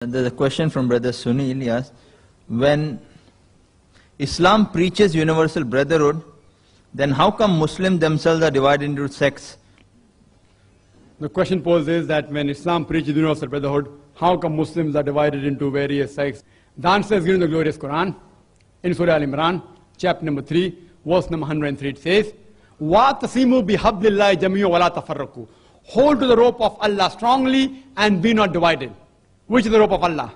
There's a question from Brother Sunil. He asks, when Islam preaches universal brotherhood, then how come Muslims themselves are divided into sects? The question posed is that when Islam preaches universal brotherhood, how come Muslims are divided into various sects? The answer is given in the glorious Quran. In Surah Al-Imran, chapter number 3, verse number 103, it says, وَاتَّصِمُوا بِحَبْلِ اللَّهِ جَمِيعًا وَلَا تَفَرَّقُوا. Hold to the rope of Allah strongly and be not divided. Which is the rope of Allah?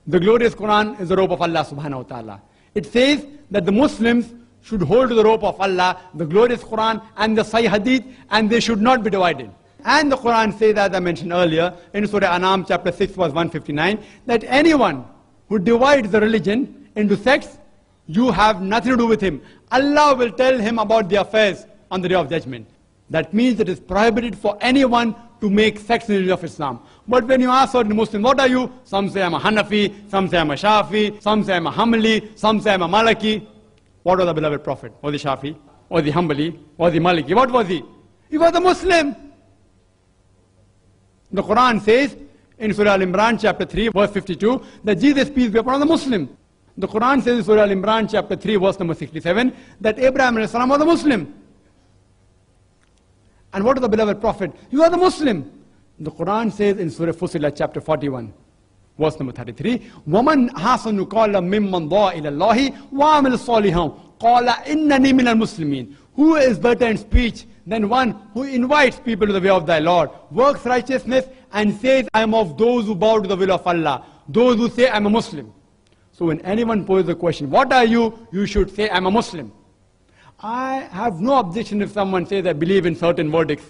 The glorious Quran is the rope of Allah subhanahu wa ta'ala. It says that the Muslims should hold to the rope of Allah, the glorious Quran and the Sahih Hadith, and they should not be divided. And the Quran says, as I mentioned earlier, in Surah An'am chapter 6 verse 159, that anyone who divides the religion into sects, you have nothing to do with him. Allah will tell him about the affairs on the Day of Judgment. That means it is prohibited for anyone to make sects in the religion of Islam. But when you ask certain Muslims, what are you? Some say I'm a Hanafi, some say I'm a Shafi, some say I'm a Hanbali, some say I'm a Maliki. What was the beloved Prophet? Was he Shafi? Was he Hanbali? Was he Maliki? What was he? He was a Muslim. The Quran says in Surah Al-Imran chapter 3 verse 52 that Jesus, peace be upon him, was a Muslim. The Quran says in Surah Al-Imran chapter 3 verse number 67 that Abraham was a Muslim. And what is the beloved Prophet? You are the Muslim. The Quran says in Surah Fussilat chapter 41, verse number 33, وَمَنْ أَحْسَنُ قَالًا مِمَّنْ دَعَا إِلَى اللَّهِ وَعَمِلَ صَالِحًا قَالَ إِنَّنِي مِنَ الْمُسْلِمِينَ. Who is better in speech than one who invites people to the way of thy Lord, works righteousness and says, I am of those who bow to the will of Allah, those who say, I am a Muslim. So when anyone poses the question, what are you? You should say, I am a Muslim. I have no objection if someone says I believe in certain verdicts,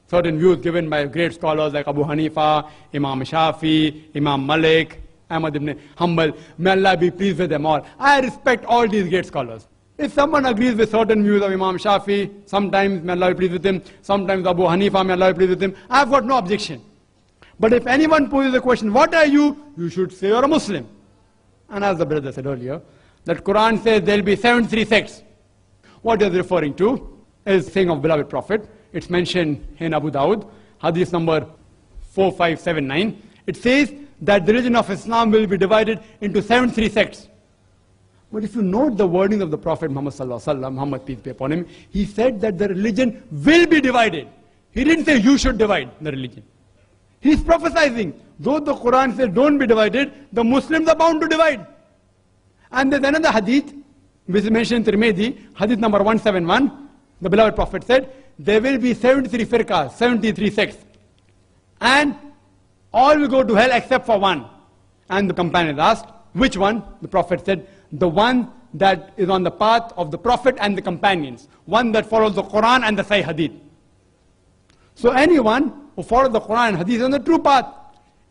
certain views given by great scholars like Abu Hanifa, Imam Shafi, Imam Malik, Ahmad ibn Hanbal. May Allah be pleased with them all. I respect all these great scholars. If someone agrees with certain views of Imam Shafi, sometimes may Allah be pleased with him, sometimes Abu Hanifa, may Allah be pleased with him, I have got no objection. But if anyone poses the question, what are you? You should say you're a Muslim. And as the brother said earlier, that Quran says there will be 73 sects. What is referring to is saying of beloved Prophet. It's mentioned in Abu Dawud, hadith number 4579. It says that the religion of Islam will be divided into 73 sects. But if you note the wording of the Prophet Muhammad sallallahu alaihi wasallam, Muhammad peace be upon him, he said that the religion will be divided. He didn't say you should divide the religion. He's prophesying. Though the Quran says don't be divided, the Muslims are bound to divide. And there's another hadith, which is mentioned in Tirmidhi, hadith number 171. The beloved Prophet said, there will be 73 firqas, 73 sects. And all will go to hell except for one. And the companion asked, which one? The Prophet said, the one that is on the path of the Prophet and the companions. One that follows the Quran and the Sahih Hadith. So anyone who follows the Quran and Hadith is on the true path.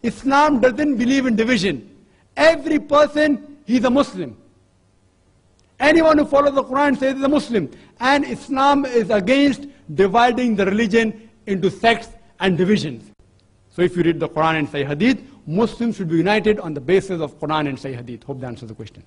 Islam doesn't believe in division. Every person, he's a Muslim. Anyone who follows the Quran says he's a Muslim. And Islam is against dividing the religion into sects and divisions. So if you read the Quran and Sahih Hadith, Muslims should be united on the basis of Quran and Sahih Hadith. Hope that answers the question.